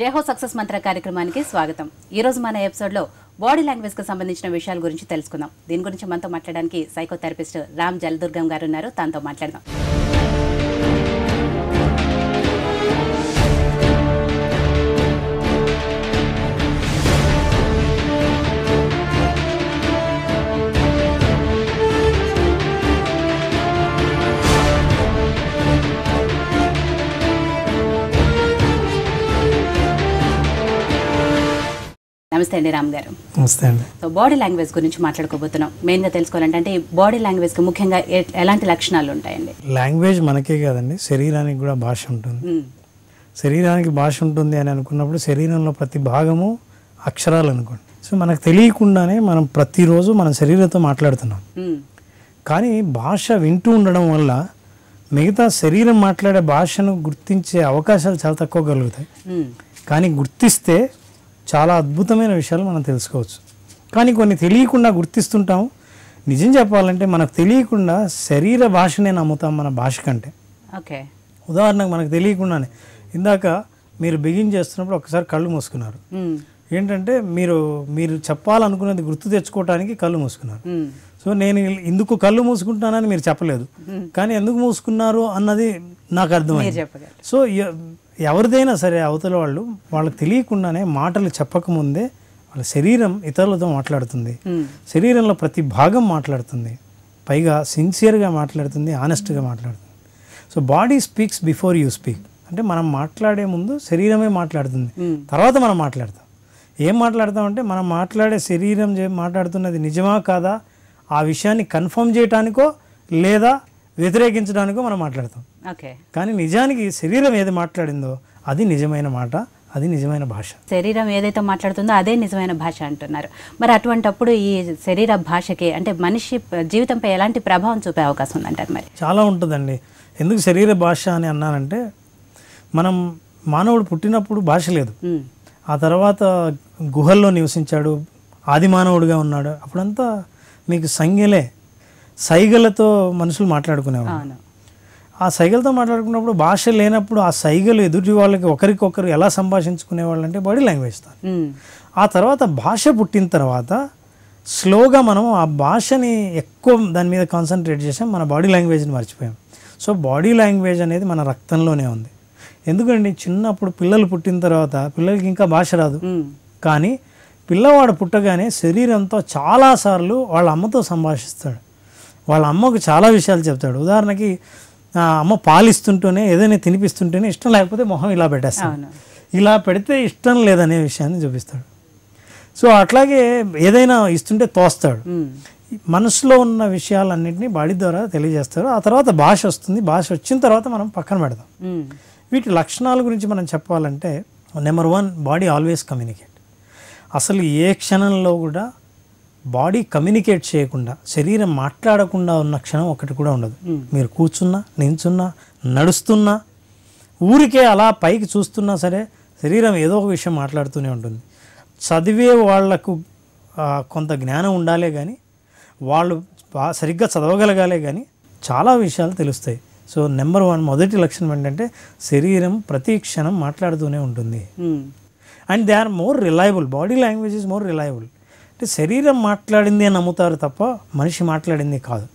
జయహో success మంత్ర కార్యక్రమానికి స్వాగతం. ఈ రోజు మన ఎపిసోడ్ లో బాడీ లాంగ్వేజ్ కు సంబంధించిన విషయాల గురించి తెలుసుకుందాం. దీని గురించి మనతో మాట్లాడడానికి సైకోథెరపిస్ట్ రామ్ జలదుర్గం గారు ఉన్నారు. తనతో మాట్లాడదాం. నమస్తే అండి రామ్ గారు. నమస్తే అండి. సో బాడీ లాంగ్వేజ్ గురించి మాట్లాడుకోబోతున్నాం. మెయిన్గా తెలుసుకోవాలంటే బాడీ లాంగ్వేజ్కి ముఖ్యంగా ఎలాంటి లక్షణాలు ఉంటాయండి? లాంగ్వేజ్ మనకే కాదండి, శరీరానికి కూడా భాష ఉంటుంది. శరీరానికి భాష ఉంటుంది అని అనుకున్నప్పుడు శరీరంలో ప్రతి భాగము అక్షరాలు అనుకోండి. సో మనకు తెలియకుండానే మనం ప్రతిరోజు మన శరీరంతో మాట్లాడుతున్నాం. కానీ భాష వింటూ ఉండడం వల్ల మిగతా శరీరం మాట్లాడే భాషను గుర్తించే అవకాశాలు చాలా తక్కువ కలుగుతాయి. కానీ గుర్తిస్తే చాలా అద్భుతమైన విషయాలు మనం తెలుసుకోవచ్చు. కానీ కొన్ని తెలియకుండా గుర్తిస్తుంటాము. నిజం చెప్పాలంటే మనకు తెలియకుండా శరీర భాషనే నమ్ముతాం మన భాష కంటే. ఓకే, ఉదాహరణకు మనకు తెలియకుండానే ఇందాక మీరు బిగిన్ చేస్తున్నప్పుడు ఒకసారి కళ్ళు మూసుకున్నారు. ఏంటంటే మీరు చెప్పాలనుకున్నది గుర్తు తెచ్చుకోవడానికి కళ్ళు మూసుకున్నారు. సో నేను ఇందుకు కళ్ళు మూసుకుంటున్నానని మీరు చెప్పలేదు, కానీ ఎందుకు మూసుకున్నారు అన్నది నాకు అర్థమైంది. సో ఎవరిదైనా సరే అవతల వాళ్ళకి తెలియకుండానే మాటలు చెప్పకముందే వాళ్ళ శరీరం ఇతరులతో మాట్లాడుతుంది. శరీరంలో ప్రతి భాగం మాట్లాడుతుంది, పైగా సిన్సియర్గా మాట్లాడుతుంది, ఆనెస్ట్గా మాట్లాడుతుంది. So body speaks before you speak. అంటే మనం మాట్లాడే ముందు శరీరమే మాట్లాడుతుంది, తర్వాత మనం మాట్లాడతాం. ఏం మాట్లాడతామంటే మనం మాట్లాడే శరీరం మాట్లాడుతున్నది నిజమా కాదా ఆ విషయాన్ని కన్ఫర్మ్ చేయడానికో లేదా వ్యతిరేకించడానికో మనం మాట్లాడతాం. కానీ నిజానికి శరీరం ఏది మాట్లాడిందో అది నిజమైన మాట, అది నిజమైన భాష. శరీరం ఏదైతే మాట్లాడుతుందో అదే నిజమైన భాష అంటున్నారు. మరి అటువంటప్పుడు ఈ శరీర భాషకి అంటే మనిషి జీవితంపై ఎలాంటి ప్రభావం చూపే అవకాశం ఉందంటారు? మరి చాలా ఉంటుందండి. ఎందుకు శరీర భాష అని అన్నానంటే మనం మానవుడు పుట్టినప్పుడు భాష లేదు, ఆ తర్వాత గుహల్లో నివసించాడు, ఆది మానవుడిగా ఉన్నాడు. అప్పుడంతా మీకు సైగలతో మనుషులు మాట్లాడుకునేవాడు. ఆ సైగలతో మాట్లాడుకున్నప్పుడు భాష లేనప్పుడు ఆ సైగలు ఎదుటి వాళ్ళకి ఒకరికొకరు ఎలా సంభాషించుకునేవాళ్ళు అంటే బాడీ లాంగ్వేజ్తో. ఆ తర్వాత భాష పుట్టిన తర్వాత స్లోగా మనం ఆ భాషని ఎక్కువ దాని మీద కాన్సన్ట్రేట్ చేసాం, మన బాడీ లాంగ్వేజ్ని మర్చిపోయాం. సో బాడీ లాంగ్వేజ్ అనేది మన రక్తంలోనే ఉంది. ఎందుకండి చిన్నప్పుడు పిల్లలు పుట్టిన తర్వాత పిల్లలకి ఇంకా భాష రాదు, కానీ పిల్లవాడు పుట్టగానే శరీరంతో చాలాసార్లు వాళ్ళ అమ్మతో సంభాషిస్తాడు, వాళ్ళ అమ్మకు చాలా విషయాలు చెప్తాడు. ఉదాహరణకి అమ్మ పాలిస్తుంటేనే ఏదైనా తినిపిస్తుంటేనే ఇష్టం లేకపోతే మొహం ఇలా పెట్టేస్తాడు, ఇలా పెడితే ఇష్టం లేదనే విషయాన్ని చూపిస్తాడు. సో అట్లాగే ఏదైనా ఇస్తుంటే తోస్తాడు. మనసులో ఉన్న విషయాలన్నింటినీ బాడీ ద్వారా తెలియజేస్తారు. ఆ తర్వాత భాష వస్తుంది, భాష వచ్చిన తర్వాత మనం పక్కన పెడతాం. వీటి లక్షణాల గురించి మనం చెప్పాలంటే నెంబర్ 1, బాడీ ఆల్వేస్ కమ్యూనికేట్. అసలు ఏ క్షణంలో కూడా బాడీ కమ్యూనికేట్ చేయకుండా శరీరం మాట్లాడకుండా ఉన్న క్షణం ఒకటి కూడా ఉండదు. మీరు కూర్చున్నా, నించున్నా, నడుస్తున్నా, ఊరికే అలా పైకి చూస్తున్నా సరే శరీరం ఏదో ఒక విషయం మాట్లాడుతూనే ఉంటుంది. చదివే వాళ్లకు కొంత జ్ఞానం ఉండాలే కానీ వాళ్ళు సరిగ్గా చదవగలగాలే కానీ చాలా విషయాలు తెలుస్తాయి. సో నెంబర్ 1 మొదటి లక్షణం ఏంటంటే శరీరం ప్రతి క్షణం మాట్లాడుతూనే ఉంటుంది. And they are more reliable. Body language is more reliable. అంటే శరీరం మాట్లాడింది అని నమ్ముతారు తప్ప మనిషి మాట్లాడింది కాదు.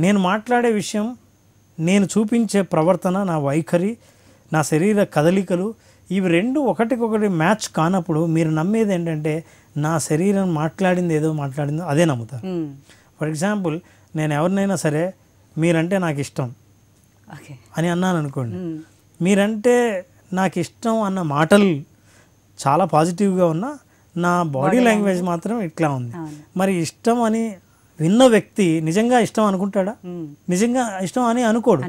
నేను మాట్లాడే విషయం, నేను చూపించే ప్రవర్తన, నా వైఖరి, నా శరీర కదలికలు, ఇవి రెండు ఒకటికొకటి మ్యాచ్ కానప్పుడు మీరు నమ్మేది ఏంటంటే నా శరీరం మాట్లాడింది ఏదో మాట్లాడిందో అదే నమ్ముతారు. ఫర్ ఎగ్జాంపుల్, నేను ఎవరినైనా సరే మీరంటే నాకు ఇష్టం అని అన్నాను అనుకోండి, మీరంటే నాకు ఇష్టం అన్న మాటలు చాలా పాజిటివ్గా ఉన్నా నా బాడీ లాంగ్వేజ్ మాత్రం ఇట్లా ఉంది. మరి ఇష్టం అని విన్న వ్యక్తి నిజంగా ఇష్టం అనుకుంటాడా? నిజంగా ఇష్టం అని అనుకోడు.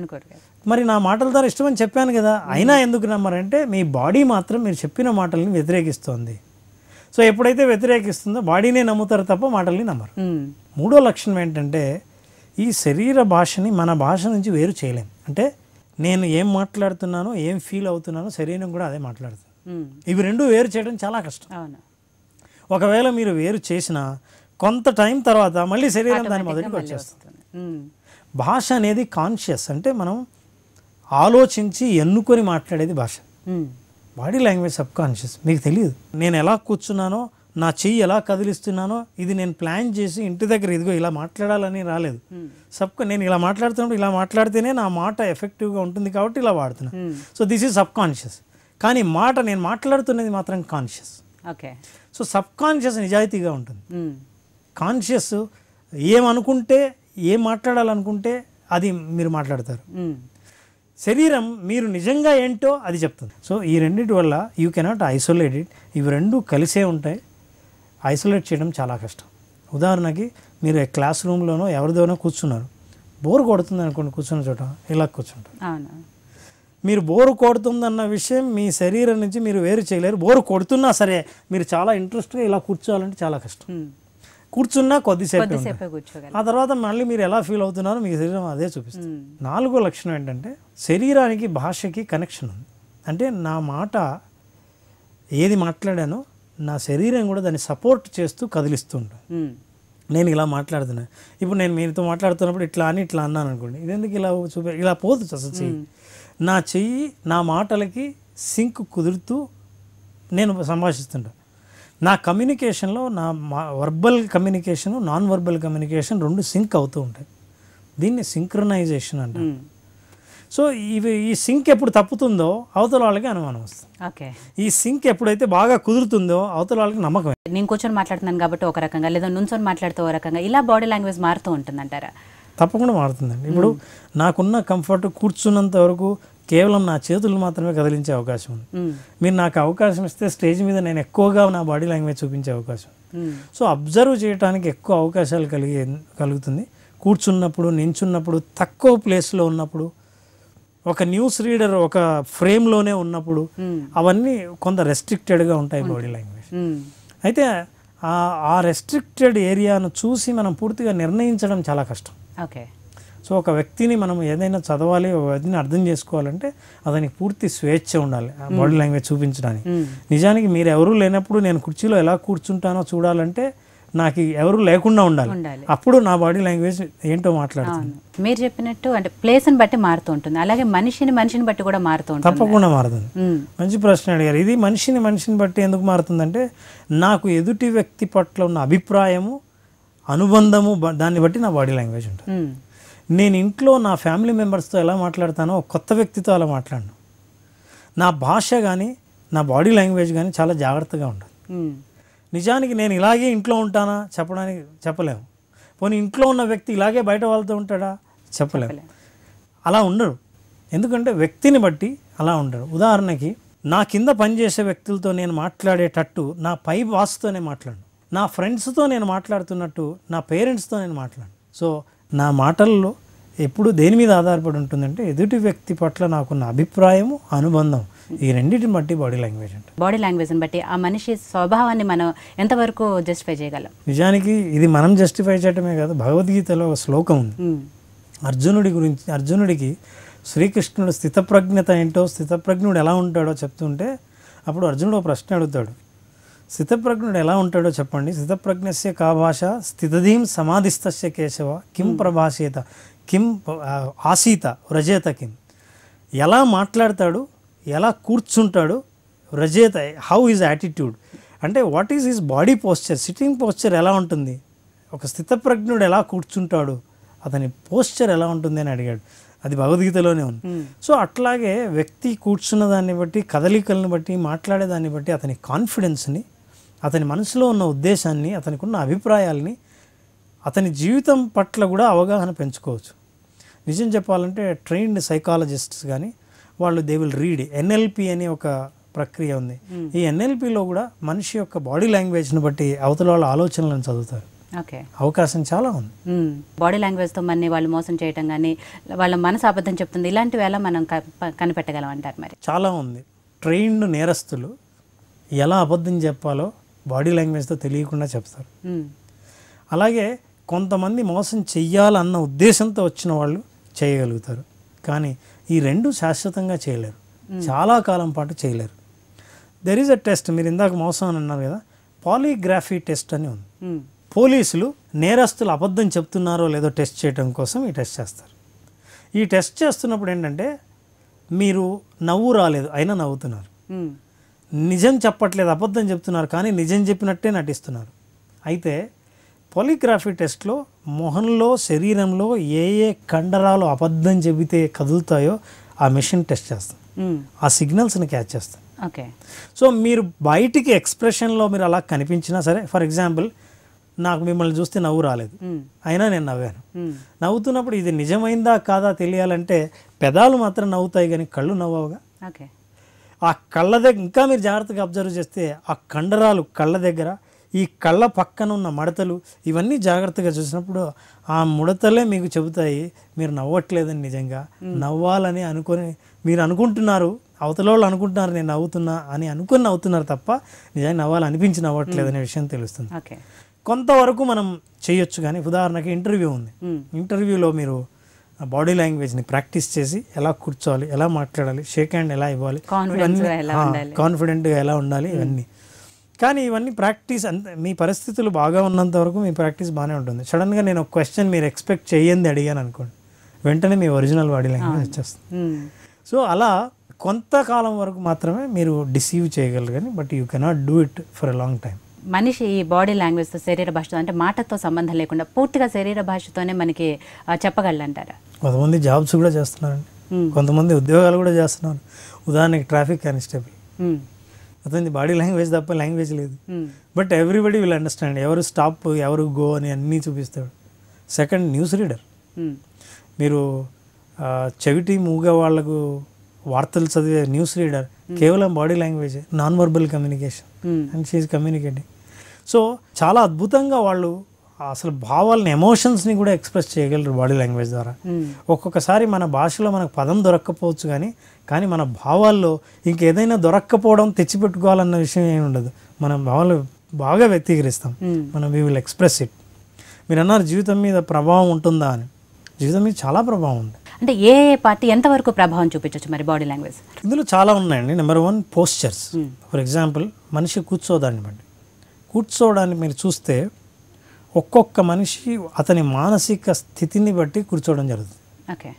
మరి నా మాటల ద్వారా ఇష్టం అని చెప్పాను కదా, అయినా ఎందుకు నమ్మరంటే మీ బాడీ మాత్రం మీరు చెప్పిన మాటల్ని వ్యతిరేకిస్తుంది. సో ఎప్పుడైతే వ్యతిరేకిస్తుందో బాడీనే నమ్ముతారు తప్ప మాటల్ని నమ్మరు. మూడో లక్షణం ఏంటంటే ఈ శరీర భాషని మన భాష నుంచి వేరు చేయలేం. అంటే నేను ఏం మాట్లాడుతున్నానో, ఏం ఫీల్ అవుతున్నానో శరీరం కూడా అదే మాట్లాడుతుంది. ఇవి రెండు వేరు చేయడం చాలా కష్టం. ఒకవేళ మీరు వేరు చేసినా కొంత టైం తర్వాత మళ్ళీ శరీరం దాని మొదటికి వచ్చేస్తుంది. భాష అనేది కాన్షియస్, అంటే మనం ఆలోచించి ఎన్నుకొని మాట్లాడేది భాష. బాడీ లాంగ్వేజ్ సబ్ కాన్షియస్, మీకు తెలియదు. నేను ఎలా కూర్చున్నానో, నా చెయ్యి ఎలా కదిలిస్తున్నానో, ఇది నేను ప్లాన్ చేసి ఇంటి దగ్గర ఇదిగో ఇలా మాట్లాడాలని రాలేదు. నేను ఇలా మాట్లాడుతున్నప్పుడు ఇలా మాట్లాడితేనే నా మాట ఎఫెక్టివ్గా ఉంటుంది కాబట్టి ఇలా వాడుతున్నాను. So this is sub conscious. కానీ నేను మాట్లాడుతున్నది మాత్రం conscious. Okay. So sub conscious నిజాయితీగా ఉంటుంది. కాన్షియస్ ఏమనుకుంటే, ఏం మాట్లాడాలనుకుంటే అది మీరు మాట్లాడతారు. శరీరం మీరు నిజంగా ఏంటో అది చెప్తుంది. సో ఈ రెండింటి వల్ల యూ కెనాట్ ఐసోలేట్ ఇట్. ఇవి రెండు కలిసే ఉంటాయి. ఐసోలేట్ చేయడం చాలా కష్టం. ఉదాహరణకి మీరు క్లాస్ రూమ్లోనో ఎవరిదోనో కూర్చున్నారు, బోర్ కొడుతుంది అనుకోండి, కూర్చున్న చోట ఇలా కూర్చుంటారు. మీరు బోరు కొడుతుందన్న విషయం మీ శరీరం నుంచి మీరు వేరు చేయలేరు. బోరు కొడుతున్నా సరే మీరు చాలా ఇంట్రెస్ట్గా ఇలా కూర్చోవాలంటే చాలా కష్టం. కూర్చున్నా కొద్దిసేపు, ఆ తర్వాత మళ్ళీ మీరు ఎలా ఫీల్ అవుతున్నారో మీ శరీరం అదే చూపిస్తుంది. 4వ లక్షణం ఏంటంటే శరీరానికి భాషకి కనెక్షన్ ఉంది. అంటే నా మాట ఏది మాట్లాడానో నా శరీరం కూడా దాన్ని సపోర్ట్ చేస్తూ కదిలిస్తూ ఉంటుంది. నేను ఇలా మాట్లాడుతున్నాను, ఇప్పుడు నేను మీతో మాట్లాడుతున్నప్పుడు ఇట్లా అన్నాను అనుకోండి, ఇదెందుకు ఇలా ఇలా పోతుంది అసలు చెయ్యి. నా చెయ్యి నా మాటలకి సింక్ కుదురుతూ నేను సంభాషిస్తుంటాను. నా కమ్యూనికేషన్లో నా verbal communication, non verbal communication రెండు సింక్ అవుతూ ఉంటాయి. దీన్ని సింక్రనైజేషన్ అంటారు. సో ఈ సింక్ ఎప్పుడు తప్పుతుందో అవతల వాళ్ళకి అనుమానం వస్తుంది. ఈ సింక్ ఎప్పుడైతే బాగా కుదురుతుందో అవతల వాళ్ళకి నమ్మకం. నేను కూర్చొని మాట్లాడుతున్నాను కాబట్టి ఒక రకంగా, లేదా నుంచొని మాట్లాడుతూ ఒక రకంగా, ఇలా బాడీ లాంగ్వేజ్ మారుతూ ఉంటుందంటారా? తప్పకుండా మారుతుందండి. ఇప్పుడు నాకున్న కంఫర్ట్ కూర్చున్నంత వరకు కేవలం నా చేతులు మాత్రమే కదిలించే అవకాశం ఉంది. మీరు నాకు అవకాశం ఇస్తే స్టేజ్ మీద నేను ఎక్కువగా నా బాడీ లాంగ్వేజ్ చూపించే అవకాశం. సో అబ్జర్వ్ చేయడానికి ఎక్కువ అవకాశాలు కలుగుతుంది. కూర్చున్నప్పుడు, నించున్నప్పుడు, తక్కువ ప్లేస్లో ఉన్నప్పుడు, ఒక న్యూస్ రీడర్ ఒక ఫ్రేమ్లోనే ఉన్నప్పుడు, అవన్నీ కొంత రెస్ట్రిక్టెడ్గా ఉంటాయి బాడీ లాంగ్వేజ్. అయితే ఆ రెస్ట్రిక్టెడ్ ఏరియాను చూసి మనం పూర్తిగా నిర్ణయించడం చాలా కష్టం. ఓకే. సో ఒక వ్యక్తిని మనం ఏదైనా చదవాలి, ఒక వ్యక్తిని అర్థం చేసుకోవాలంటే అతనికి పూర్తి స్వేచ్ఛ ఉండాలి బాడీ లాంగ్వేజ్ చూపించడానికి. నిజానికి మీరు ఎవరూ లేనప్పుడు నేను కుర్చీలో ఎలా కూర్చుంటానో చూడాలంటే నాకు ఎవరు లేకుండా ఉండాలి. అప్పుడు నా బాడీ లాంగ్వేజ్ ఏంటో మాట్లాడుతుంది. మీరు చెప్పినట్టు అంటే ప్లేస్ని బట్టి మారుతూ ఉంటుంది, అలాగే మనిషిని బట్టి కూడా మారుతూ ఉంటుంది. తప్పకుండా మారుతుంది. మంచి ప్రశ్న అడిగారు. ఇది మనిషిని బట్టి ఎందుకు మారుతుందంటే నాకు ఎదుటి వ్యక్తి పట్ల ఉన్న అభిప్రాయము, అనుబంధము, దాన్ని బట్టి నా బాడీ లాంగ్వేజ్ ఉంటుంది. నేను ఇంట్లో నా ఫ్యామిలీ మెంబర్స్తో ఎలా మాట్లాడతానో కొత్త వ్యక్తితో అలా మాట్లాడను. నా భాష కానీ నా బాడీ లాంగ్వేజ్ కానీ చాలా జాగ్రత్తగా ఉండాలి. నిజానికి నేను ఇలాగే ఇంట్లో ఉంటానా చెప్పలేము. పోనీ ఇంట్లో ఉన్న వ్యక్తి ఇలాగే బయట వాళ్ళతో ఉంటాడా చెప్పలేము. అలా ఉండరు. ఎందుకంటే వ్యక్తిని బట్టి అలా ఉండరు. ఉదాహరణకి నా కింద పనిచేసే వ్యక్తులతో నేను మాట్లాడేటట్టు నా పై బాస్తో మాట్లాడను. నా ఫ్రెండ్స్తో నేను మాట్లాడుతున్నట్టు నా పేరెంట్స్తో నేను మాట్లాడను. సో నా మాటల్లో ఎప్పుడు దేని మీద ఆధారపడి ఉంటుందంటే ఎదుటి వ్యక్తి పట్ల నాకున్న అభిప్రాయము, అనుబంధం, ఈ రెండింటిని బట్టి బాడీ లాంగ్వేజ్ అంటే. బాడీ లాంగ్వేజ్ని బట్టి ఆ మనిషి స్వభావాన్ని మనం ఎంతవరకు జస్టిఫై చేయగలం? నిజానికి ఇది మనం జస్టిఫై చేయటమే కాదు, భగవద్గీతలో ఒక శ్లోకం ఉంది అర్జునుడికి శ్రీకృష్ణుడు స్థితప్రజ్ఞత ఏంటో, స్థితప్రజ్ఞుడు ఎలా ఉంటాడో చెప్తుంటే అప్పుడు అర్జునుడు ఒక ప్రశ్న అడుగుతాడు, స్థితప్రజ్ఞుడు ఎలా ఉంటాడో చెప్పండి. స్థితప్రజ్ఞస్య కా భాష స్థితధీం సమాధిస్తస్య కేశవ కిం ప్రభాషేత కిం ఆసీత వ్రజేత కిం. ఎలా మాట్లాడతాడు, ఎలా కూర్చుంటాడు, వ్రజేత హౌ ఈజ్ యాటిట్యూడ్ అంటే what is his body posture, sitting posture ఎలా ఉంటుంది, ఒక స్థితప్రజ్ఞుడు ఎలా కూర్చుంటాడు, అతని పోస్చర్ ఎలా ఉంటుంది అని అడిగాడు. అది భగవద్గీతలోనే ఉంది. సో అట్లాగే వ్యక్తి కూర్చున్న దాన్ని బట్టి, కదలికలను బట్టి, మాట్లాడేదాన్ని బట్టి అతని కాన్ఫిడెన్స్ని, అతని మనసులో ఉన్న ఉద్దేశాన్ని, అతనికి ఉన్న అభిప్రాయాల్ని, అతని జీవితం పట్ల కూడా అవగాహన పెంచుకోవచ్చు. నిజం చెప్పాలంటే ట్రైన్డ్ సైకాలజిస్ట్స్ కానీ వాళ్ళు దే విల్ రీడ్ ఎన్ఎల్పి అనే ఒక ప్రక్రియ ఉంది. ఈ ఎన్ఎల్పిలో కూడా మనిషి యొక్క బాడీ లాంగ్వేజ్ని బట్టి అవతల వాళ్ళ ఆలోచనలను చదువుతారు. అవకాశం చాలా ఉంది. బాడీ లాంగ్వేజ్తో మన వాళ్ళు మోసం చేయటం కానీ, వాళ్ళ మనసు అబద్ధం చెప్తుంది, ఇలాంటివి ఎలా మనం కనిపెట్టగలం అంటారు? మరి చాలా ఉంది. ట్రైన్డ్ నేరస్తులు ఎలా అబద్ధం చెప్పాలో బాడీ లాంగ్వేజ్తో తెలియకుండా చెప్తారు. అలాగే కొంతమంది మోసం చెయ్యాలన్న ఉద్దేశంతో వచ్చిన వాళ్ళు చేయగలుగుతారు. కానీ ఈ రెండు శాశ్వతంగా చేయలేరు, చాలా కాలం పాటు చేయలేరు. దెర్ ఈజ్ అ టెస్ట్, మీరు ఇందాక మోసం అని అన్నారు కదా, పాలీగ్రాఫీ టెస్ట్ అని ఉంది. పోలీసులు నేరస్తులు అబద్ధం చెప్తున్నారో లేదో టెస్ట్ చేయడం కోసం ఈ టెస్ట్ చేస్తారు. ఈ టెస్ట్ చేస్తున్నప్పుడు ఏంటంటే మీరు నవ్వు రాలేదు అయినా నవ్వుతున్నారు, నిజం చెప్పట్లేదు, అబద్ధం చెప్తున్నారు, కానీ నిజం చెప్పినట్టే నటిస్తున్నారు. అయితే పాలిగ్రఫీ టెస్ట్లో మొహంలో శరీరంలో ఏ ఏ కండరాలు అబద్ధం చెబితే కదులుతాయో ఆ మెషిన్ టెస్ట్ చేస్తుంది, ఆ సిగ్నల్స్ని క్యాచ్ చేస్తుంది. ఓకే. సో మీరు బయటికి ఎక్స్ప్రెషన్లో మీరు అలా కనిపించినా సరే, ఫర్ ఎగ్జాంపుల్ నాకు మిమ్మల్ని చూస్తే నవ్వు రాలేదు, అయినా నేను నవ్వాను. నవ్వుతున్నప్పుడు ఇది నిజమైందా కాదా తెలియాలంటే పెదాలు మాత్రం నవ్వుతాయి కానీ కళ్ళు నవ్వవుగా. ఓకే. ఆ కళ్ళ దగ్గర ఇంకా మీరు జాగ్రత్తగా అబ్జర్వ్ చేస్తే ఆ కండరాలు కళ్ళ దగ్గర, ఈ కళ్ళ పక్కన ఉన్న మడతలు, ఇవన్నీ జాగ్రత్తగా చూసినప్పుడు ఆ ముడతలే మీకు చెబుతాయి మీరు నవ్వట్లేదని. నిజంగా నవ్వాలని అనుకొని మీరు అనుకుంటున్నారు, అవతల వాళ్ళు అనుకుంటున్నారు నేను నవ్వుతున్నా అని అనుకుని నవ్వుతున్నారు తప్ప నిజంగా నవ్వాలనిపించి నవ్వట్లేదనే విషయం తెలుస్తుంది. ఓకే. కొంతవరకు మనం చేయొచ్చు, కానీ ఉదాహరణకి ఇంటర్వ్యూ ఉంది, ఇంటర్వ్యూలో మీరు బాడీ లాంగ్వేజ్ని ప్రాక్టీస్ చేసి ఎలా కూర్చోవాలి, ఎలా మాట్లాడాలి, షేక్ హ్యాండ్ ఎలా ఇవ్వాలి, కాన్ఫిడెంట్గా ఎలా ఉండాలి, ఇవన్నీ. కానీ ఇవన్నీ ప్రాక్టీస్ మీ పరిస్థితులు బాగా ఉన్నంత వరకు మీ ప్రాక్టీస్ బాగానే ఉంటుంది. సడన్గా నేను ఒక క్వశ్చన్ మీరు ఎక్స్పెక్ట్ చేయండి అడిగాను అనుకోండి, వెంటనే మీ ఒరిజినల్ బాడీ లాంగ్వేజ్ వచ్చేస్తుంది. సో అలా కొంతకాలం వరకు మాత్రమే మీరు డిసీవ్ చేయగలరు, కానీ but you cannot do it for a long time. మనిషి ఈ బాడీ లాంగ్వేజ్తో, శరీర భాషతో, అంటే మాటతో సంబంధం లేకుండా పూర్తిగా శరీర భాషతోనే మనకి చెప్పగలంటారా? కొంతమంది జాబ్స్ కూడా చేస్తున్నారండి, కొంతమంది ఉద్యోగాలు కూడా చేస్తున్నారు. ఉదాహరణకి ట్రాఫిక్ కానిస్టేబుల్, అతని బాడీ లాంగ్వేజ్ తప్ప లాంగ్వేజ్ లేదు, బట్ ఎవ్రీబడి విల్ అండర్స్టాండ్. ఎవరు స్టాప్, ఎవరు గో అని అన్నీ చూపిస్తాడు. Second, news reader. మీరు చెవిటి మూగ వాళ్ళకు వార్తలు చదివే న్యూస్ రీడర్ కేవలం body language, non verbal communication, and she's communicating. So చాలా అద్భుతంగా వాళ్ళు అసలు భావాలని, ఎమోషన్స్ని కూడా ఎక్స్ప్రెస్ చేయగలరు బాడీ లాంగ్వేజ్ ద్వారా. ఒక్కొక్కసారి మన భాషలో మనకు పదం దొరక్కపోవచ్చు, కానీ మన భావాల్లో ఇంకేదైనా దొరక్కపోవడం, తెచ్చిపెట్టుకోవాలన్న విషయం ఏమి ఉండదు. మన భావాలు బాగా వ్యక్తీకరిస్తాం, మనం వీ విల్ ఎక్స్ప్రెస్ ఇట్. మీరు అన్నారు జీవితం మీద ప్రభావం ఉంటుందా అని. జీవితం మీద చాలా ప్రభావం ఉంది. అంటే ఏ పార్టీ ఎంతవరకు ప్రభావం చూపించవచ్చు మరి బాడీ లాంగ్వేజ్? ఇందులో చాలా ఉన్నాయండి. Number 1 postures. ఫర్ ఎగ్జాంపుల్ మనిషి కూర్చోదాన్ని బట్టి, కూర్చోవడాన్ని మీరు చూస్తే ఒక్కొక్క మనిషి అతని మానసిక స్థితిని బట్టి కూర్చోవడం జరుగుతుంది. ఓకే.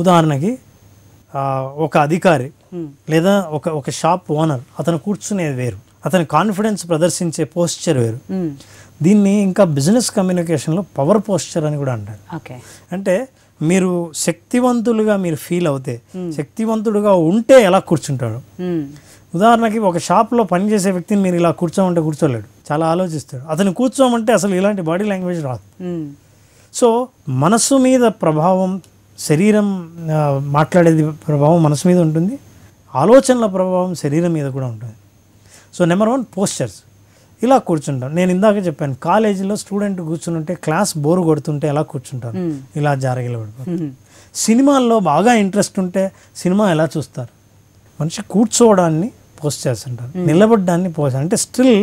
ఉదాహరణకి ఒక అధికారి లేదా ఒక షాప్ ఓనర్, అతను కూర్చునేది వేరు, అతని కాన్ఫిడెన్స్ ప్రదర్శించే పోస్చర్ వేరు. దీన్ని ఇంకా బిజినెస్ కమ్యూనికేషన్లో పవర్ పోస్చర్ అని కూడా అంటారు. ఓకే. అంటే మీరు శక్తివంతులుగా మీరు ఫీల్ అవుతే, శక్తివంతుడుగా ఉంటే ఎలా కూర్చుంటాడు. ఉదాహరణకి ఒక షాప్లో పనిచేసే వ్యక్తిని మీరు ఇలా కూర్చోమంటే కూర్చోలేడు, చాలా ఆలోచిస్తాడు. అతను కూర్చోమంటే అసలు ఇలాంటి బాడీ లాంగ్వేజ్ రాదు. సో మనసు మీద ప్రభావం, శరీరం మాట్లాడేది ప్రభావం మనసు మీద ఉంటుంది, ఆలోచనల ప్రభావం శరీరం మీద కూడా ఉంటుంది. So number 1 postures. ఇలా కూర్చుంటాను. నేను ఇందాక చెప్పాను, కాలేజీలో స్టూడెంట్ కూర్చుంటే క్లాస్ బోరు కొడుతుంటే ఎలా కూర్చుంటారు, ఇలా జారగిలబడిపోతారు. సినిమాల్లో బాగా ఇంట్రెస్ట్ ఉంటే సినిమా ఎలా చూస్తారు. మనిషి కూర్చోవడాన్ని పోస్చర్స్ అంటారు, నిలబడ్డాన్ని పోస్చర్ అంటే స్టిల్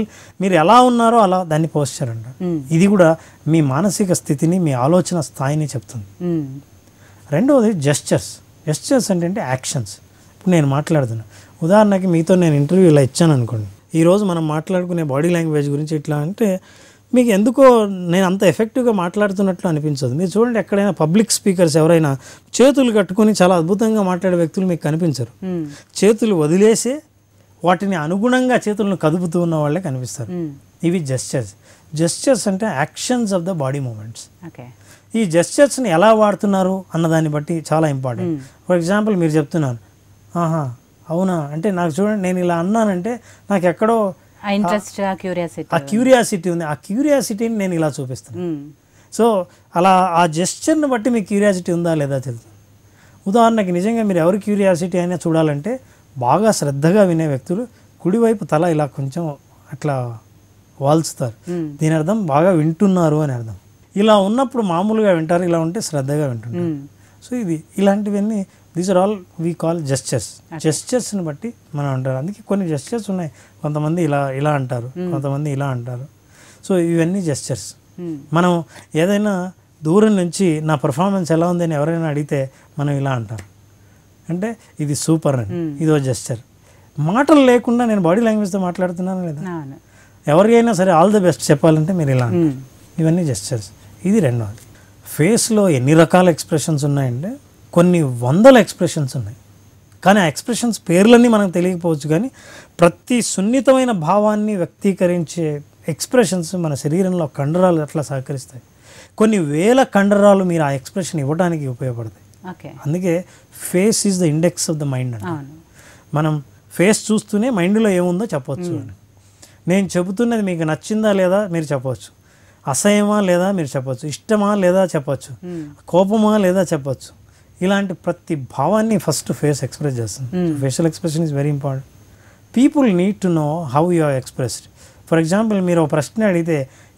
మీరు ఎలా ఉన్నారో అలా దాన్ని పోస్చర్ అంటారు. ఇది కూడా మీ మానసిక స్థితిని, మీ ఆలోచన స్థాయిని చెప్తుంది. రెండవది జెస్చర్స్. జెస్చర్స్ అంటే యాక్షన్స్. ఇప్పుడు నేను మాట్లాడుతున్నా, ఉదాహరణకి మీతో నేను ఇంటర్వ్యూ ఇలా ఇచ్చాను అనుకోండి, ఈరోజు మనం మాట్లాడుకునే బాడీ లాంగ్వేజ్ గురించి ఇట్లా అంటే మీకు ఎందుకో నేను అంత ఎఫెక్టివ్గా మాట్లాడుతున్నట్లు అనిపించదు. మీరు చూడండి, ఎక్కడైనా పబ్లిక్ స్పీకర్స్ ఎవరైనా చేతులు కట్టుకొని చాలా అద్భుతంగా మాట్లాడే వ్యక్తులు మీకు కనిపించరు. చేతులు వదిలేసే వాటిని అనుగుణంగా చేతులను కదుపుతూ ఉన్న వాళ్ళే కనిపిస్తారు. ఇవి జెస్చర్స్. జెస్చర్స్ అంటే actions of the body movements. ఈ జెస్చర్స్ని ఎలా వాడుతున్నారు అన్నదాన్ని బట్టి చాలా ఇంపార్టెంట్. ఫర్ ఎగ్జాంపుల్ మీరు చెప్తున్నారు, ఆహా అవునా అంటే నాకు చూడండి, నేను ఇలా అన్నానంటే నాకు ఎక్కడో ఇంట్రెస్ట్, ఆ క్యూరియాసిటీ ఉంది. ఆ క్యూరియాసిటీని నేను ఇలా చూపిస్తాను. సో అలా ఆ జెస్చర్ని బట్టి మీకు క్యూరియాసిటీ ఉందా లేదా తెలుస్తుంది. ఉదాహరణకి నిజంగా మీరు ఎవరి క్యూరియాసిటీ అయినా చూడాలంటే బాగా శ్రద్ధగా వినే వ్యక్తులు కుడివైపు తల ఇలా కొంచెం అట్లా వాల్చుతారు. దీని అర్థం బాగా వింటున్నారు అని అర్థం. ఇలా ఉన్నప్పుడు మామూలుగా వింటారు, ఇలా ఉంటే శ్రద్ధగా వింటుంటారు. సో ఇలాంటివన్నీ these are all we call gestures. జెస్చర్స్ని బట్టి మనం అంటారు. అందుకే కొన్ని జెస్చర్స్ ఉన్నాయి, కొంతమంది ఇలా అంటారు, కొంతమంది ఇలా అంటారు. సో ఇవన్నీ జెస్చర్స్. మనం ఏదైనా దూరం నుంచి నా పర్ఫార్మెన్స్ ఎలా ఉందని ఎవరైనా అడిగితే మనం ఇలా అంటాం, అంటే ఇది సూపర్ అని, ఇదో జెస్చర్. మాటలు లేకుండా నేను బాడీ లాంగ్వేజ్తో మాట్లాడుతున్నాను లేదా, ఎవరికైనా సరే ఆల్ ది బెస్ట్ చెప్పాలంటే మీరు ఇలా అంటారు. ఇవన్నీ జెస్చర్స్. ఇది రెండవది. ఫేస్లో ఎన్ని రకాల ఎక్స్ప్రెషన్స్ ఉన్నాయంటే కొన్ని వందల ఎక్స్ప్రెషన్స్ ఉన్నాయి. కానీ ఆ ఎక్స్ప్రెషన్స్ పేర్లన్నీ మనకు తెలియకపోవచ్చు, కానీ ప్రతి సున్నితమైన భావాన్ని వ్యక్తీకరించే ఎక్స్ప్రెషన్స్ మన శరీరంలో కండరాలు అట్లా సహకరిస్తాయి. కొన్ని వేల కండరాలు మీరు ఆ ఎక్స్ప్రెషన్ ఇవ్వడానికి ఉపయోగపడతాయి. అందుకే face is the index of the mind అంటే. మనం ఫేస్ చూస్తూనే మైండ్లో ఏముందో చెప్పవచ్చు అని. నేను చెబుతున్నది మీకు నచ్చిందా లేదా మీరు చెప్పవచ్చు, అసహ్యమా లేదా మీరు చెప్పవచ్చు, ఇష్టమా లేదా చెప్పచ్చు, కోపమా లేదా చెప్పచ్చు. ఇలాంటి ప్రతి భావాన్ని ఫస్ట్ ఫేస్ ఎక్స్ప్రెస్ చేస్తుంది. Facial expression is very important. People need to know how you are expressed. For example మీరు ఒక ప్రశ్న అడిగితే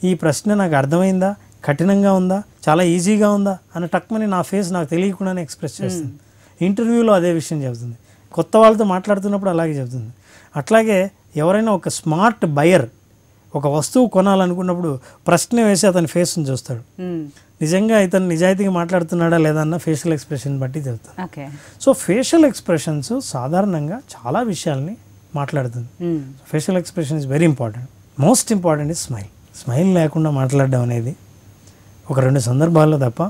ఈ ప్రశ్న నాకు అర్థమైందా, కఠినంగా ఉందా, చాలా ఈజీగా ఉందా అని టక్మని నా ఫేస్ నాకు తెలియకుండానే ఎక్స్ప్రెస్ చేస్తుంది. ఇంటర్వ్యూలో అదే విషయం చెబుతుంది, కొత్త వాళ్ళతో మాట్లాడుతున్నప్పుడు అలాగే చెబుతుంది. అట్లాగే ఎవరైనా ఒక స్మార్ట్ బయర్ ఒక వస్తువు కొనాలనుకున్నప్పుడు ప్రశ్న వేసి అతని ఫేస్ని చూస్తాడు, నిజంగా ఇతను నిజాయితీగా మాట్లాడుతున్నాడా లేదా అన్న ఫేషియల్ ఎక్స్ప్రెషన్ బట్టి చెప్తాడు. సో ఫేషియల్ ఎక్స్ప్రెషన్స్ సాధారణంగా చాలా విషయాల్ని మాట్లాడుతుంది. Facial expression is very important. Most important is smile. Smile లేకుండా మాట్లాడడం అనేది ఒక 2 సందర్భాల్లో తప్ప,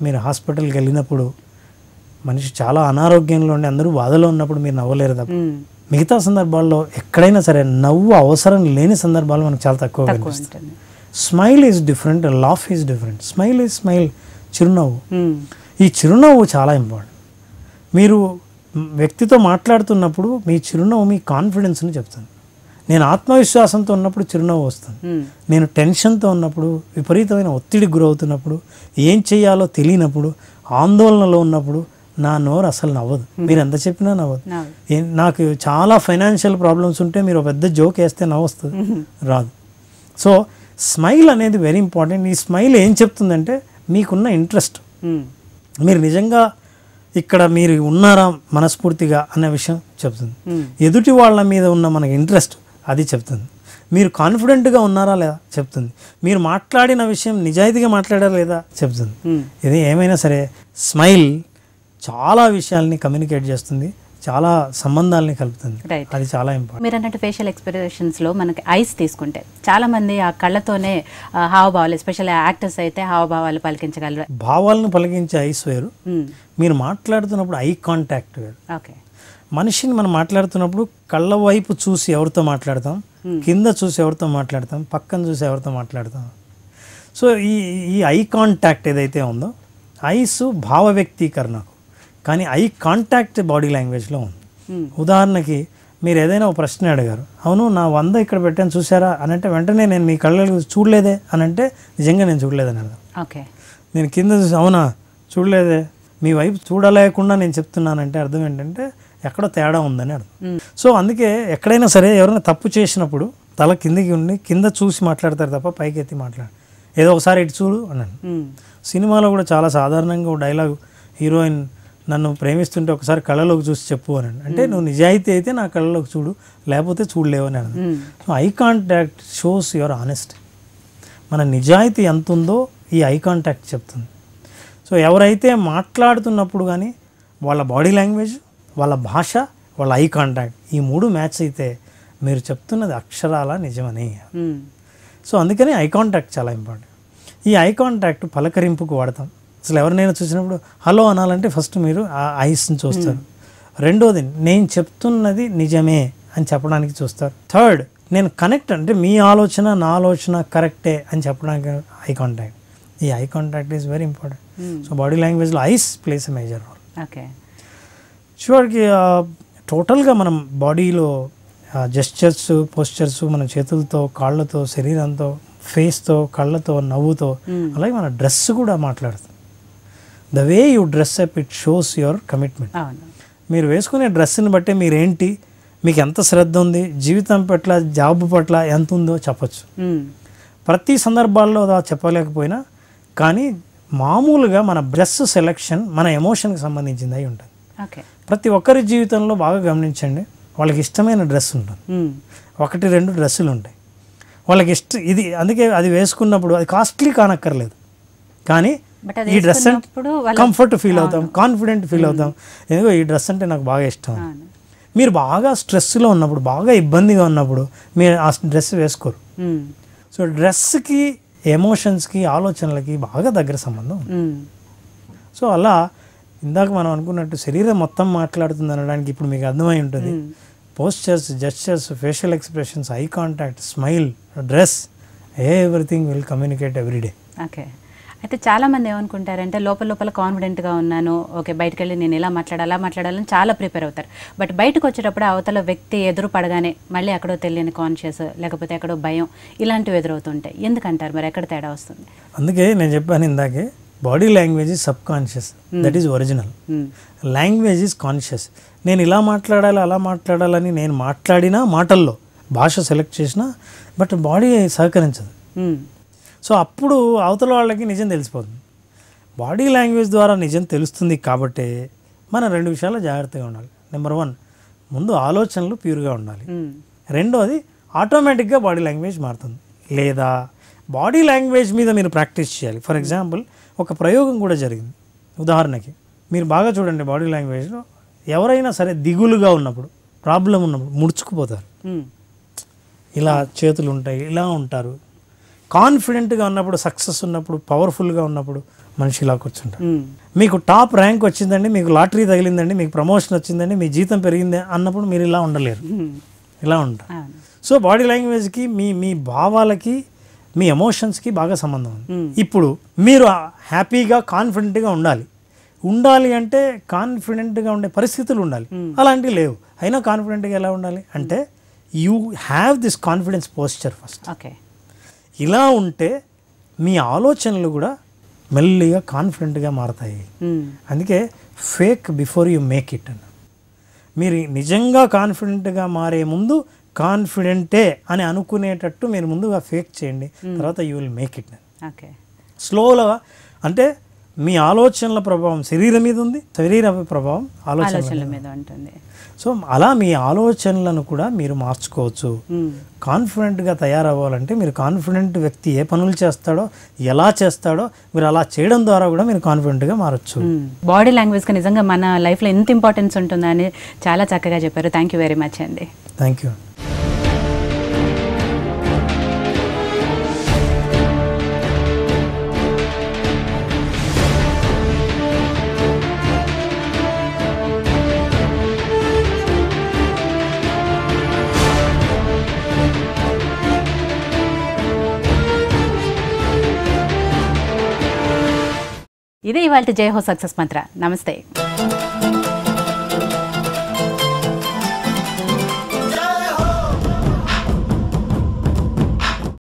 మీరు హాస్పిటల్కి వెళ్ళినప్పుడు మనిషి చాలా అనారోగ్యంలో ఉండి అందరూ బాధలో ఉన్నప్పుడు మీరు నవ్వలేరు తప్ప, మిగతా సందర్భాల్లో ఎక్కడైనా సరే నవ్వు అవసరం లేని సందర్భాలు మనకు చాలా తక్కువ కనిపిస్తుంది. Smile is different, laugh is different. Smile is smile, చిరునవ్వు. ఈ చిరునవ్వు చాలా ఇంపార్టెంట్. మీరు వ్యక్తితో మాట్లాడుతున్నప్పుడు మీ చిరునవ్వు మీ కాన్ఫిడెన్స్ని చెప్తుంది. నేను ఆత్మవిశ్వాసంతో ఉన్నప్పుడు చిరునవ్వు వస్తుంది. నేను టెన్షన్తో ఉన్నప్పుడు, విపరీతమైన ఒత్తిడికి గురవుతున్నప్పుడు, ఏం చేయాలో తెలియనప్పుడు, ఆందోళనలో ఉన్నప్పుడు నా నోరు అసలు నవ్వదు. మీరు ఎంత చెప్పినా నవ్వదు. నాకు చాలా ఫైనాన్షియల్ ప్రాబ్లమ్స్ ఉంటే మీరు పెద్ద జోక్ వేస్తే నవ్వు వస్తుంది, రాదు. సో స్మైల్ అనేది వెరీ ఇంపార్టెంట్. ఈ స్మైల్ ఏం చెప్తుందంటే మీకున్న ఇంట్రెస్ట్, మీరు నిజంగా ఇక్కడ మీరు ఉన్నారా మనస్ఫూర్తిగా అనే విషయం చెప్తుంది. ఎదుటి వాళ్ళ మీద ఉన్న మనకి ఇంట్రెస్ట్ అది చెప్తుంది. మీరు కాన్ఫిడెంట్గా ఉన్నారా లేదా చెప్తుంది. మీరు మాట్లాడిన విషయం నిజాయితీగా మాట్లాడారా లేదా చెప్తుంది. ఇది ఏమైనా సరే స్మైల్ చాలా విషయాల్ని కమ్యూనికేట్ చేస్తుంది, చాలా సంబంధాలని కలుపుతుంది. అది చాలా ఇంపార్టెంట్. మీరు అన్నట్టు ఫేషియల్ ఎక్స్ప్రెషన్స్లో మనకి ఐస్ తీసుకుంటే చాలా మంది ఆ కళ్ళతోనే హావభావాలు, ఎస్పెషల్లీ యాక్టర్స్ అయితే హావభావాలు పలికించగలరు. భావాలను పలికించే ఐస్ వేరు, మీరు మాట్లాడుతున్నప్పుడు ఐ కాంటాక్ట్ వేరు. ఓకే, మనిషిని మనం మాట్లాడుతున్నప్పుడు కళ్ళ వైపు చూసి ఎవరితో మాట్లాడతాం, కింద చూసి ఎవరితో మాట్లాడతాం, పక్కన చూసి ఎవరితో మాట్లాడతాం. సో ఈ ఐ కాంటాక్ట్ ఏదైతే ఉందో, ఐస్ భావ వ్యక్తీకరణకు, కానీ ఐ కాంటాక్ట్ బాడీ లాంగ్వేజ్లో ఉంది. ఉదాహరణకి మీరు ఏదైనా ఒక ప్రశ్న అడిగారు, అవును నా 100 ఇక్కడ పెట్టాను చూసారా అని అంటే వెంటనే నేను మీ కళ్ళకు చూడలేదే అని అంటే నిజంగా నేను చూడలేదని అర్థం. ఓకే, నేను కింద చూసి అవునా చూడలేదే, మీ వైపు చూడలేకుండా నేను చెప్తున్నానంటే అర్థం ఏంటంటే ఎక్కడో తేడా ఉందని అర్థం. సో అందుకే ఎక్కడైనా సరే ఎవరైనా తప్పు చేసినప్పుడు తల కిందికి ఉండి కింద చూసి మాట్లాడతారు తప్ప పైకి ఎత్తి మాట్లాడు, ఏదో ఒకసారి ఇటు చూడు అన్నాను. సినిమాలో కూడా చాలా సాధారణంగా డైలాగ్, హీరోయిన్ నన్ను ప్రేమిస్తుంటే ఒకసారి కళ్ళలోకి చూసి చెప్పు అని అంటే నువ్వు నిజాయితీ అయితే నా కళ్ళలోకి చూడు, లేకపోతే చూడలేవు అని అర్థం. So eye contact shows your honesty. మన నిజాయితీ ఎంత ఉందో ఈ ఐ కాంటాక్ట్ చెప్తుంది. సో ఎవరైతే మాట్లాడుతున్నప్పుడు కానీ వాళ్ళ బాడీ లాంగ్వేజ్, వాళ్ళ భాష, వాళ్ళ ఐ కాంటాక్ట్ ఈ 3 మ్యాచ్ అయితే మీరు చెప్తున్నది అక్షరాల నిజమని. సో అందుకని ఐ కాంటాక్ట్ చాలా ఇంపార్టెంట్. ఈ ఐ కాంటాక్ట్ పలకరింపుకు వాడతాం. అసలు ఎవరినైనా చూసినప్పుడు హలో అనాలంటే ఫస్ట్ మీరు ఆ ఐస్ని చూస్తారు. రెండోది నేను చెప్తున్నది నిజమే అని చెప్పడానికి చూస్తారు. థర్డ్ నేను కనెక్ట్ అంటే మీ ఆలోచన నా ఆలోచన కరెక్టే అని చెప్పడానికి ఐ కాంటాక్ట్. ఈ eye contact is very important. So body లాంగ్వేజ్లో eyes plays a major role. Okay, షూర్కి టోటల్గా మనం బాడీలో జెస్చర్స్, పోస్చర్స్, మన చేతులతో, కాళ్ళతో, శరీరంతో, ఫేస్తో, కళ్ళతో, నవ్వుతో, అలాగే మన డ్రెస్ కూడా మాట్లాడుతుంది. The way you dress up it shows your commitment. మీరు వేసుకునే డ్రెస్ని బట్టే మీరేంటి, మీకు ఎంత శ్రద్ధ ఉంది, జీవితం పట్ల, జాబ్ పట్ల ఎంత ఉందో చెప్పచ్చు. ప్రతి సందర్భాల్లో చెప్పలేకపోయినా కానీ మామూలుగా మన డ్రెస్ సెలెక్షన్ మన ఎమోషన్కి సంబంధించింది అయి ఉంటుంది. ప్రతి ఒక్కరి జీవితంలో బాగా గమనించండి, వాళ్ళకి ఇష్టమైన డ్రెస్ ఉంటుంది, 1-2 డ్రెస్సులు ఉంటాయి వాళ్ళకి ఇది. అందుకే అది వేసుకున్నప్పుడు అది కాస్ట్లీ కానక్కర్లేదు, కానీ ఈ డ్రెస్ అంటే కంఫర్ట్ ఫీల్ అవుతాం, కాన్ఫిడెంట్ ఫీల్ అవుతాం, ఎందుకో ఈ డ్రెస్ అంటే నాకు బాగా ఇష్టం. మీరు బాగా స్ట్రెస్లో ఉన్నప్పుడు, బాగా ఇబ్బందిగా ఉన్నప్పుడు మీరు ఆ డ్రెస్ వేసుకోరు. సో డ్రెస్కి, ఎమోషన్స్కి, ఆలోచనలకి బాగా దగ్గర సంబంధం ఉంది. సో అలా ఇందాక మనం అనుకున్నట్టు శరీరం మొత్తం మాట్లాడుతుంది అనడానికి ఇప్పుడు మీకు అర్థమై ఉంటుంది. Postures, gestures, facial expressions, eye contact, smile, dress, everything will communicate everyday. Okay. అయితే చాలామంది ఏమనుకుంటారంటే లోపల కాన్ఫిడెంట్గా ఉన్నాను, ఓకే బయటకు వెళ్ళి నేను ఇలా మాట్లాడాలి అలా మాట్లాడాలని చాలా ప్రిపేర్ అవుతారు. బట్ బయటకు వచ్చేటప్పుడు అవతల వ్యక్తి ఎదురు పడగానే మళ్ళీ ఎక్కడో తెలియని కాన్షియస్ లేకపోతే ఎక్కడో భయం ఇలాంటివి ఎదురవుతుంటాయి. ఎందుకంటారు మరి, ఎక్కడ తేడా వస్తుంది? అందుకే నేను చెప్పాను ఇందాకే, body language is sub conscious, that is original. Language is conscious. నేను ఇలా మాట్లాడాలి అలా మాట్లాడాలని నేను మాట్లాడినా మాటల్లో భాష సెలెక్ట్ చేసినా బట్ బాడీ సహకరించదు. సో అప్పుడు అవతల వాళ్ళకి నిజం తెలిసిపోతుంది. బాడీ లాంగ్వేజ్ ద్వారా నిజం తెలుస్తుంది కాబట్టి మనం 2 విషయాలు జాగ్రత్తగా ఉండాలి. నెంబర్ 1, ముందు ఆలోచనలు ప్యూర్గా ఉండాలి. రెండోది ఆటోమేటిక్గా బాడీ లాంగ్వేజ్ మారుతుంది. లేదా బాడీ లాంగ్వేజ్ మీద మీరు ప్రాక్టీస్ చేయాలి. ఫర్ ఎగ్జాంపుల్ ఒక ప్రయోగం కూడా జరిగింది. ఉదాహరణకి మీరు బాగా చూడండి, బాడీ లాంగ్వేజ్లో ఎవరైనా సరే దిగులుగా ఉన్నప్పుడు, ప్రాబ్లం ఉన్నప్పుడు ముడుచుకుపోతారు, ఇలా చేతులు ఉంటాయి, ఇలా ఉంటారు. కాన్ఫిడెంట్గా ఉన్నప్పుడు, సక్సెస్ ఉన్నప్పుడు, పవర్ఫుల్గా ఉన్నప్పుడు మనిషి ఇలా కూర్చుంటారు. మీకు టాప్ ర్యాంక్ వచ్చిందండి, మీకు లాటరీ తగిలిందండి, మీకు ప్రమోషన్ వచ్చిందండి, మీ జీతం పెరిగింది అన్నప్పుడు మీరు ఇలా ఉండలేరు, ఇలా ఉంటారు. సో బాడీ లాంగ్వేజ్కి మీ భావాలకి మీ ఎమోషన్స్కి బాగా సంబంధం ఉంది. ఇప్పుడు మీరు హ్యాపీగా కాన్ఫిడెంట్గా ఉండాలి అంటే కాన్ఫిడెంట్గా ఉండే పరిస్థితులు ఉండాలి. అలాంటివి లేవు, అయినా కాన్ఫిడెంట్గా ఎలా ఉండాలి అంటే you have this confidence posture first. Okay. ఇలా ఉంటే మీ ఆలోచనలు కూడా మెల్లిగా కాన్ఫిడెంట్గా మారతాయి. అందుకే fake before you make it అన్న. మీరు నిజంగా కాన్ఫిడెంట్గా మారే ముందు కాన్ఫిడెంటే అని అనుకునేటట్టు మీరు ముందుగా ఫేక్ చేయండి, తర్వాత you will make it. Okay. స్లోగా అంటే మీ ఆలోచనల ప్రభావం శరీరం మీద ఉంది, శరీర ప్రభావం ఆలోచనల మీద ఉంటుంది. సో అలా మీ ఆలోచనలను కూడా మీరు మార్చుకోవచ్చు. కాన్ఫిడెంట్గా తయారవ్వాలంటే మీరు కాన్ఫిడెంట్ వ్యక్తి ఏ పనులు చేస్తాడో, ఎలా చేస్తాడో మీరు అలా చేయడం ద్వారా కూడా మీరు కాన్ఫిడెంట్గా మారచ్చు. బాడీ లాంగ్వేజ్కి నిజంగా మన లైఫ్లో ఎంత ఇంపార్టెన్స్ ఉంటుందా అని చాలా చక్కగా చెప్పారు. థ్యాంక్ యూ వెరీ మచ్ అండి. Thank you. ఇదే ఇవాళ జై హో సక్సెస్ మంత్ర. నమస్తే.